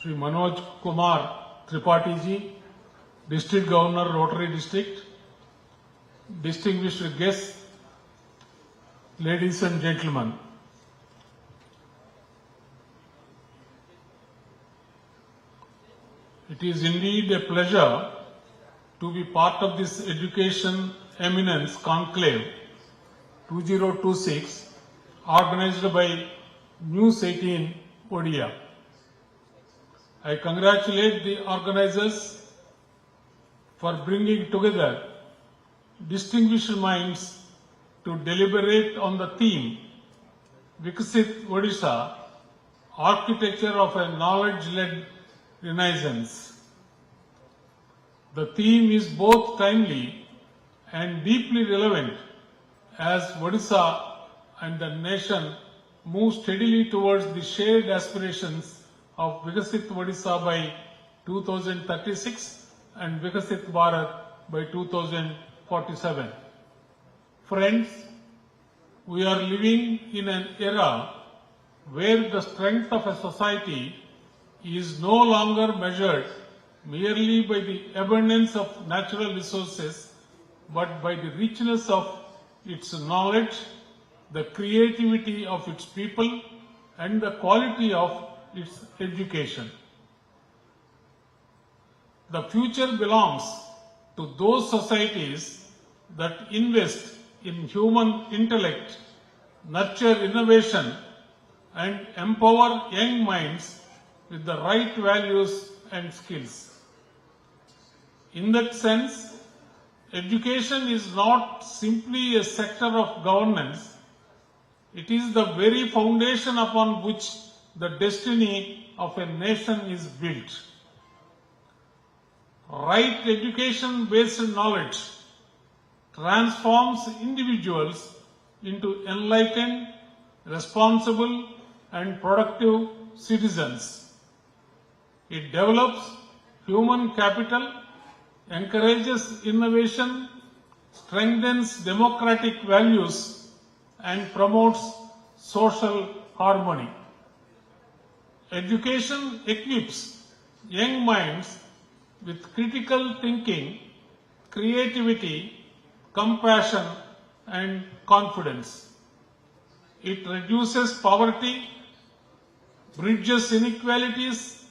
Shri Manoj Kumar Tripathi ji, District Governor, Rotary District, distinguished guests, ladies and gentlemen. It is indeed a pleasure to be part of this Education Eminence Conclave 2026 organized by News18 Odia. I congratulate the organizers for bringing together distinguished minds to deliberate on the theme Vikasit Odisha, Architecture of a Knowledge-Led Renaissance. The theme is both timely and deeply relevant as Odisha and the nation move steadily towards the shared aspirations of Vikasit Odisha by 2036 and Vikasit Bharat by 2047. Friends, we are living in an era where the strength of a society is no longer measured merely by the abundance of natural resources, but by the richness of its knowledge, the creativity of its people, and the quality of its education. The future belongs to those societies that invest in human intellect, nurture innovation, and empower young minds with the right values and skills. In that sense, education is not simply a sector of governance, it is the very foundation upon which the destiny of a nation is built. Right education-based knowledge transforms individuals into enlightened, responsible, and productive citizens. It develops human capital, encourages innovation, strengthens democratic values, and promotes social harmony. Education equips young minds with critical thinking, creativity, compassion, and confidence. It reduces poverty, bridges inequalities,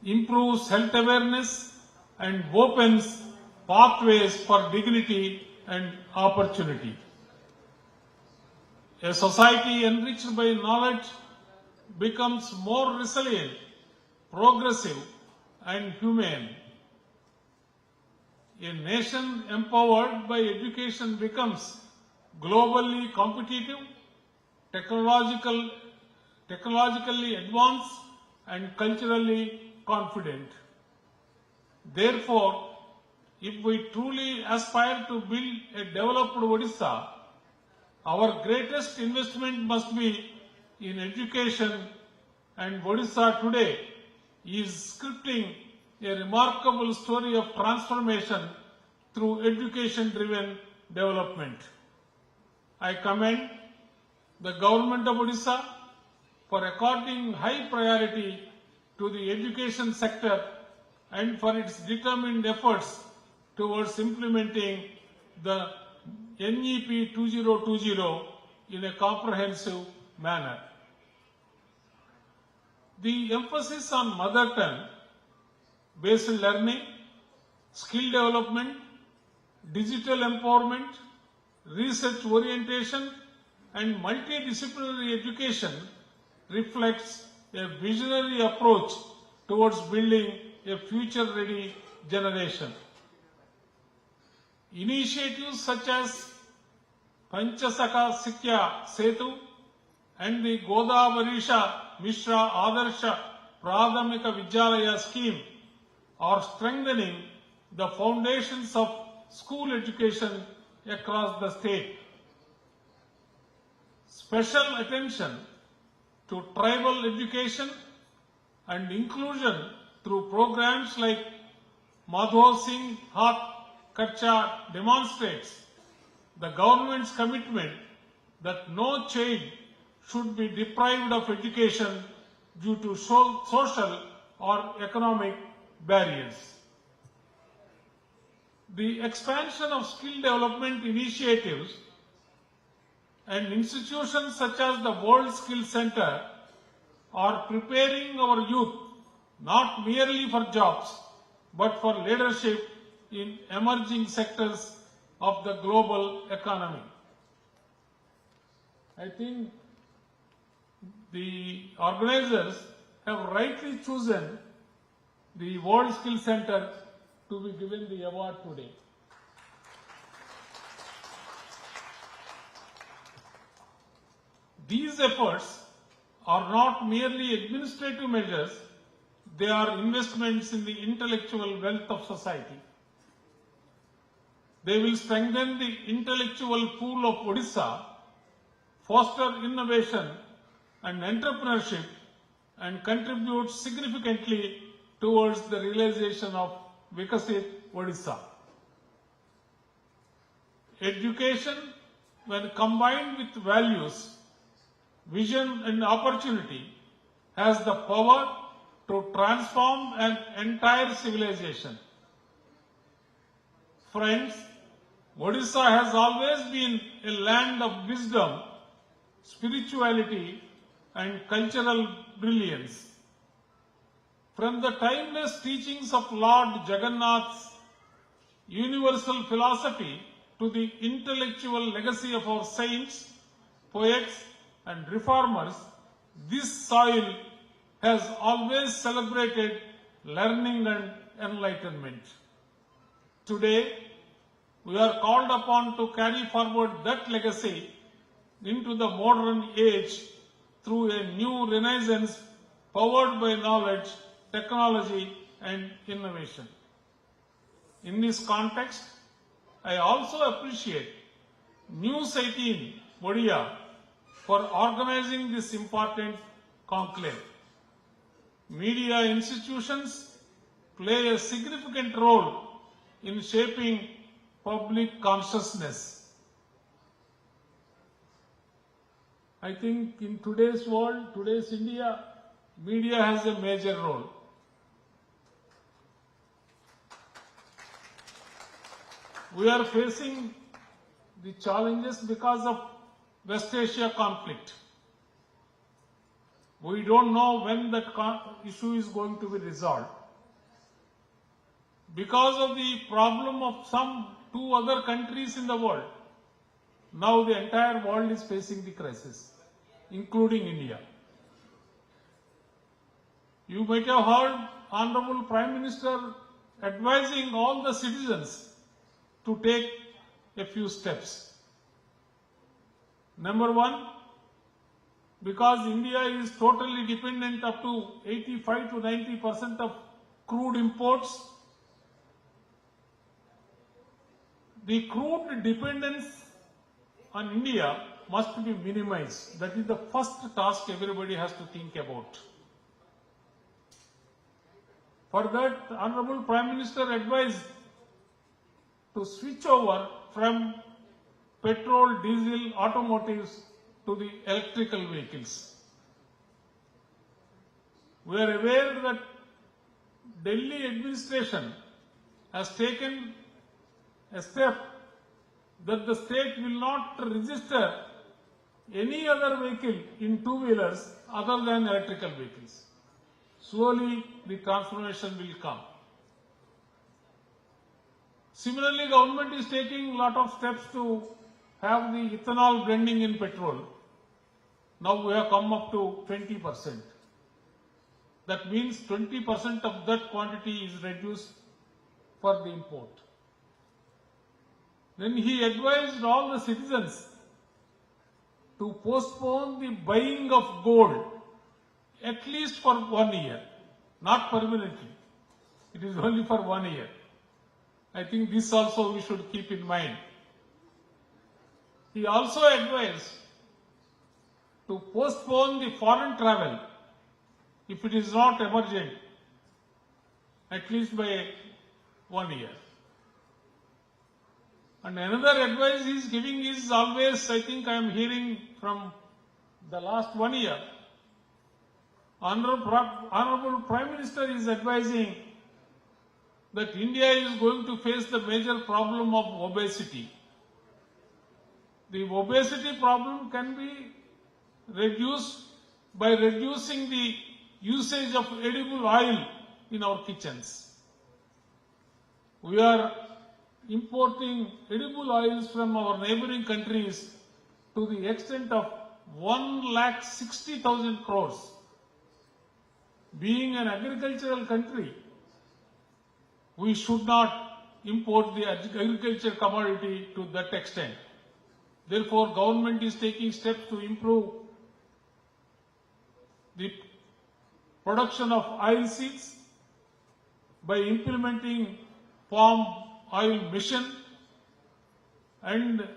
improves health awareness, and opens pathways for dignity and opportunity. A society enriched by knowledge becomes more resilient, progressive, and humane. A nation empowered by education becomes globally competitive, technologically advanced, and culturally confident. Therefore, if we truly aspire to build a developed Odisha, our greatest investment must be in education, and Odisha today is scripting a remarkable story of transformation through education-driven development. I commend the government of Odisha for according high priority to the education sector and for its determined efforts towards implementing the NEP 2020 in a comprehensive manner. The emphasis on mother tongue based learning, skill development, digital empowerment, research orientation, and multidisciplinary education reflects a visionary approach towards building a future-ready generation. Initiatives such as Panchasaka Sikya Setu and the Godavarisha Mishra Adarsha Pradhamika Vidyalaya scheme are strengthening the foundations of school education across the state. Special attention to tribal education and inclusion through programs like Madhav Singh Hath Karcha demonstrates the government's commitment that no child should be deprived of education due to social or economic barriers. The expansion of skill development initiatives and institutions such as the World Skills Center are preparing our youth not merely for jobs but for leadership in emerging sectors of the global economy. I think the organizers have rightly chosen the World Skills Center to be given the award today. These efforts are not merely administrative measures, they are investments in the intellectual wealth of society. They will strengthen the intellectual pool of Odisha, foster innovation and entrepreneurship, and contribute significantly towards the realization of Vikasit Odisha. Education, when combined with values, vision and opportunity, has the power to transform an entire civilization. Friends, Odisha has always been a land of wisdom, spirituality and cultural brilliance. From the timeless teachings of Lord Jagannath's universal philosophy to the intellectual legacy of our saints, poets and reformers, this soil has always celebrated learning and enlightenment. Today, we are called upon to carry forward that legacy into the modern age through a new renaissance powered by knowledge, technology and innovation. In this context, I also appreciate News18 Odia for organizing this important conclave. Media institutions play a significant role in shaping public consciousness. I think in today's world, today's India, media has a major role. We are facing the challenges because of West Asia conflict. We don't know when that issue is going to be resolved. Because of the problem of some two other countries in the world, now the entire world is facing the crisis, including India. You might have heard Honorable Prime Minister advising all the citizens to take a few steps. Number one, because India is totally dependent up to 85 to 90% of crude imports, the crude dependence on India must be minimized. That is the first task everybody has to think about. For that, Honorable Prime Minister advised to switch over from petrol, diesel, automotives to the electrical vehicles. We are aware that Delhi administration has taken a step that the state will not register any other vehicle in two-wheelers other than electrical vehicles. Slowly the transformation will come. Similarly, government is taking a lot of steps to have the ethanol blending in petrol. Now we have come up to 20%. That means 20% of that quantity is reduced for the import. Then he advised all the citizens to postpone the buying of gold at least for 1 year, not permanently. It is only for 1 year. I think this also we should keep in mind. He also advised to postpone the foreign travel if it is not emergent, at least by 1 year. And another advice he is giving is always, I think I am hearing from the last 1 year, Honorable Prime Minister is advising that India is going to face the major problem of obesity. The obesity problem can be reduced by reducing the usage of edible oil in our kitchens. We are importing edible oils from our neighboring countries to the extent of 1,60,000 crores. Being an agricultural country, we should not import the agriculture commodity to that extent. Therefore, government is taking steps to improve the production of oilseeds by implementing palm oil mission, and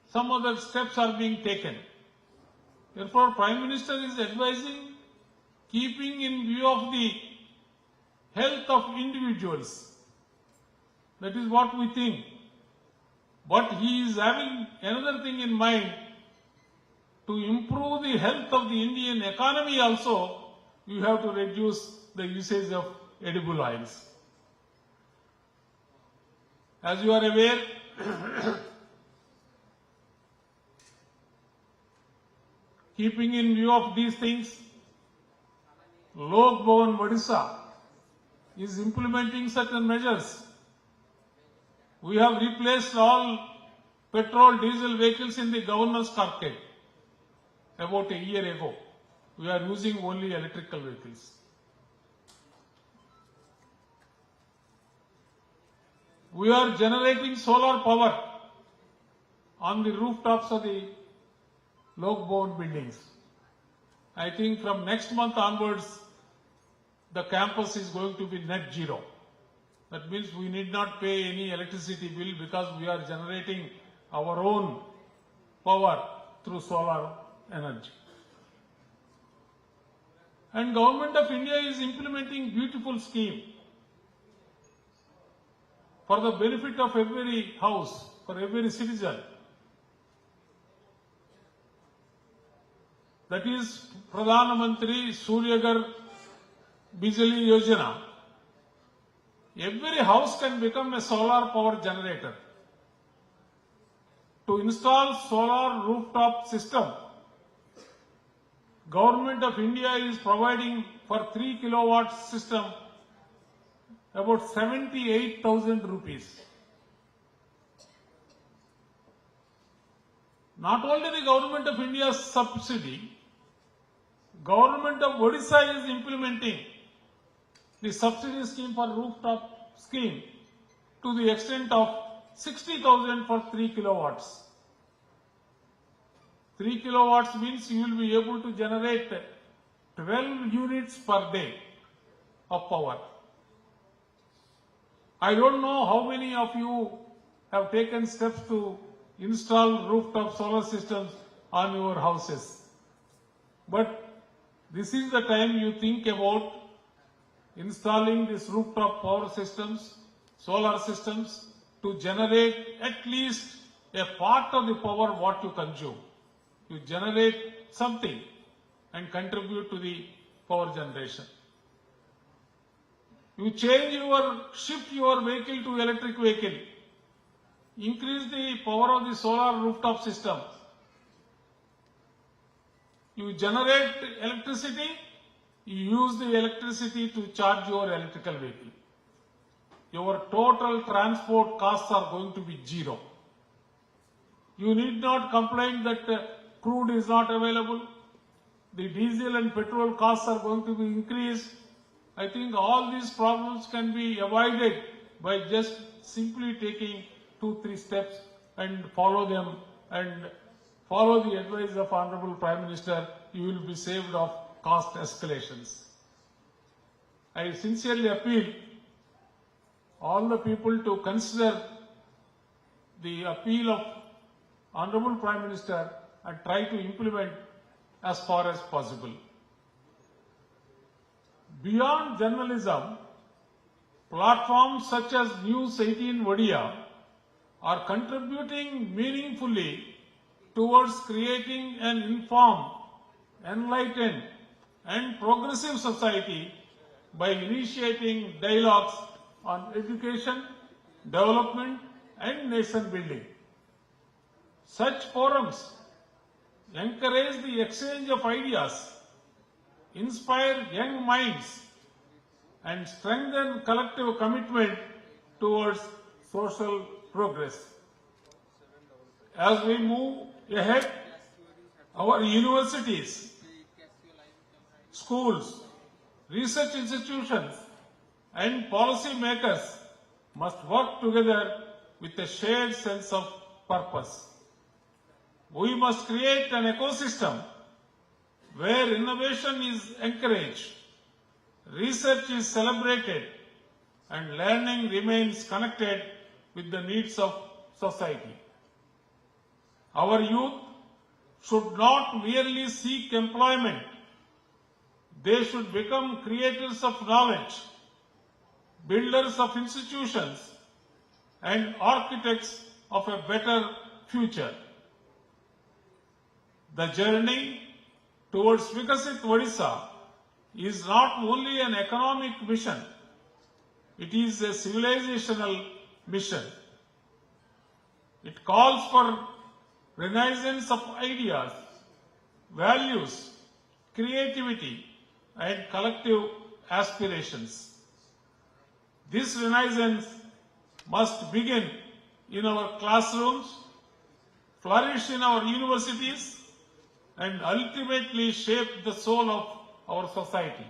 some other steps are being taken. Therefore, Prime Minister is advising, keeping in view of the health of individuals. That is what we think. But he is having another thing in mind. To improve the health of the Indian economy also, you have to reduce the usage of edible oils. As you are aware, keeping in view of these things, Lok Bhavan Odisha is implementing certain measures. We have replaced all petrol diesel vehicles in the governor's carpet about a year ago. We are using only electrical vehicles. We are generating solar power on the rooftops of the Lok Bhavan buildings. I think from next month onwards, the campus is going to be net zero. That means we need not pay any electricity bill because we are generating our own power through solar energy. And Government of India is implementing beautiful scheme for the benefit of every house, for every citizen. That is Pradhan Mantri Suryaghar Bijli Yojana. Every house can become a solar power generator. To install solar rooftop system, Government of India is providing for 3 kilowatt system about 78,000 rupees. Not only the Government of India's subsidy, Government of Odisha is implementing the subsidy scheme for rooftop scheme to the extent of 60,000 for 3 kilowatts. 3 kilowatts means you will be able to generate 12 units per day of power. I don't know how many of you have taken steps to install rooftop solar systems on your houses. But this is the time you think about installing these rooftop power systems, solar systems, to generate at least a part of the power what you consume. You generate something and contribute to the power generation. You shift your vehicle to electric vehicle. Increase the power of the solar rooftop system. You generate electricity, you use the electricity to charge your electrical vehicle. Your total transport costs are going to be zero. You need not complain that crude is not available. The diesel and petrol costs are going to be increased. I think all these problems can be avoided by just simply taking 2-3 steps and follow them and follow the advice of Honorable Prime Minister. You will be saved of cost escalations. I sincerely appeal all the people to consider the appeal of Honorable Prime Minister and try to implement as far as possible. Beyond journalism, platforms such as News18 Odia are contributing meaningfully towards creating an informed, enlightened and progressive society by initiating dialogues on education, development, and nation building. Such forums encourage the exchange of ideas, inspire young minds, and strengthen collective commitment towards social progress. As we move ahead, our universities, schools, research institutions, and policy makers must work together with a shared sense of purpose. We must create an ecosystem where innovation is encouraged, research is celebrated, and learning remains connected with the needs of society. Our youth should not merely seek employment. They should become creators of knowledge, builders of institutions, and architects of a better future. The journey towards Vikasit Odisha is not only an economic mission, it is a civilizational mission. It calls for renaissance of ideas, values, creativity, and collective aspirations. This renaissance must begin in our classrooms, flourish in our universities, and ultimately shape the soul of our society.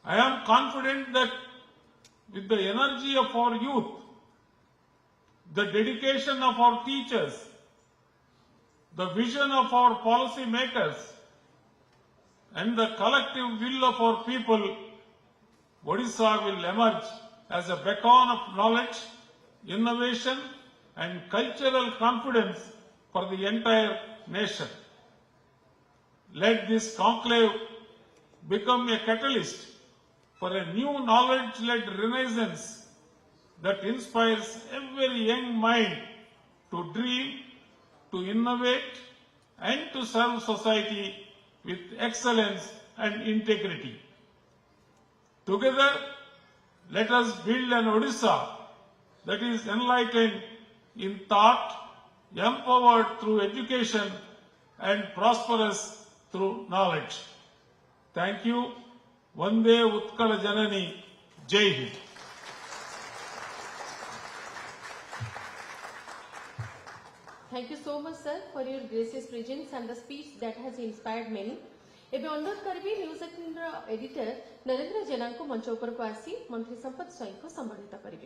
I am confident that with the energy of our youth, the dedication of our teachers, the vision of our policy makers, and the collective will of our people, Odisha will emerge as a beacon of knowledge, innovation, and cultural confidence for the entire nation. Let this conclave become a catalyst for a new knowledge-led renaissance that inspires every young mind to dream, to innovate, and to serve society with excellence and integrity. Together, let us build an Odisha that is enlightened in thought, empowered through education, and prosperous through knowledge. Thank you. Vande Utkala Janani. Jai Hind. Thank you so much, sir, for your gracious presence and the speech that has inspired many. ଏବେ ଅନୁରୋଧ କରିବି ନ୍ୟୁଜ୍18 ର editor Narendra ଜେନାଙ୍କୁ ମଞ୍ଚ ଉପରକୁ ଆସି ମନ୍ତ୍ରୀ ସମ୍ପତ ସ୍ୱାଇଁଙ୍କୁ ସମ୍ବୋଧିତ କରିବେ।